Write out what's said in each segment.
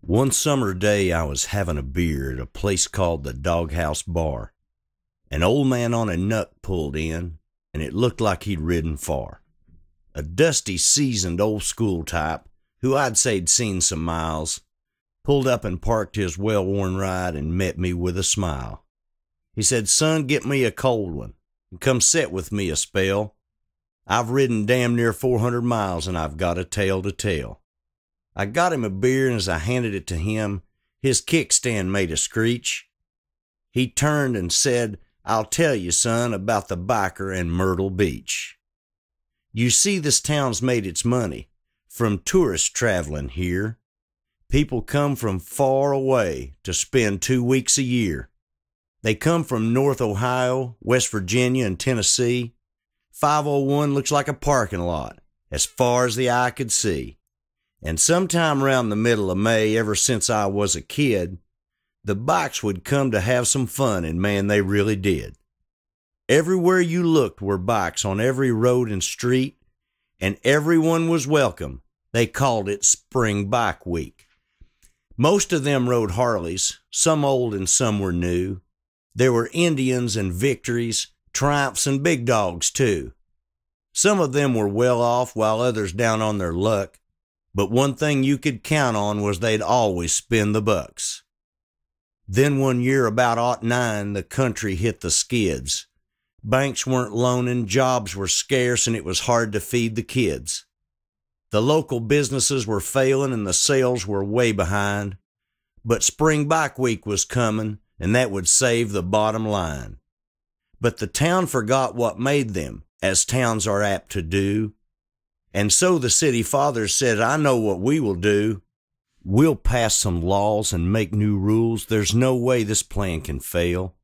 One summer day I was having a beer at a place called the Doghouse Bar. An old man on a nut pulled in, and it looked like he'd ridden far. A dusty, seasoned, old-school type, who I'd say'd seen some miles, pulled up and parked his well-worn ride and met me with a smile. He said, "Son, get me a cold one, and come sit with me a spell. I've ridden damn near 400 miles, and I've got a tale to tell." I got him a beer, and as I handed it to him, his kickstand made a screech. He turned and said, "I'll tell you, son, about the biker and Myrtle Beach. You see, this town's made its money from tourists traveling here. People come from far away to spend 2 weeks a year. They come from North Ohio, West Virginia, and Tennessee. 501 looks like a parking lot as far as the eye could see. And sometime around the middle of May, ever since I was a kid, the bikes would come to have some fun, and man, they really did. Everywhere you looked were bikes on every road and street, and everyone was welcome. They called it Spring Bike Week. Most of them rode Harleys, some old and some were new. There were Indians and Victories, Triumphs and Big Dogs too. Some of them were well off while others down on their luck. But one thing you could count on was they'd always spend the bucks. Then one year, about '09, the country hit the skids. Banks weren't loaning, jobs were scarce, and it was hard to feed the kids. The local businesses were failing, and the sales were way behind. But Spring Bike Week was coming, and that would save the bottom line. But the town forgot what made them, as towns are apt to do. And so the city fathers said, "I know what we will do. We'll pass some laws and make new rules. There's no way this plan can fail.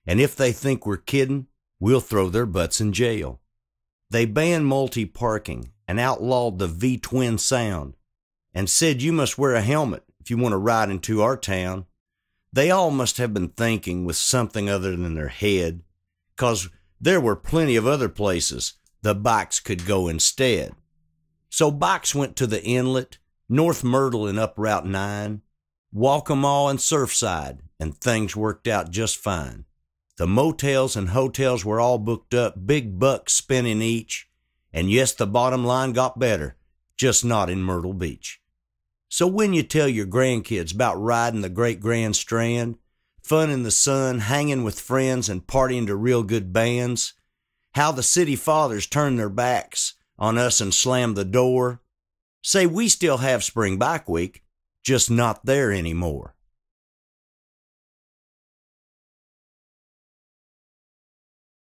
And if they think we're kidding, we'll throw their butts in jail." They banned multi-parking and outlawed the V-twin sound and said you must wear a helmet if you want to ride into our town. They all must have been thinking with something other than their head, 'cause there were plenty of other places the bikes could go instead. So bikes went to the Inlet, North Myrtle and up Route 9, Waccamaw and Surfside, and things worked out just fine. The motels and hotels were all booked up, big bucks spent in each, and yes, the bottom line got better, just not in Myrtle Beach. So when you tell your grandkids about riding the Great Grand Strand, fun in the sun, hanging with friends, and partying to real good bands, how the city fathers turned their backs on us and slammed the door, say we still have Spring Bike Week, just not there anymore.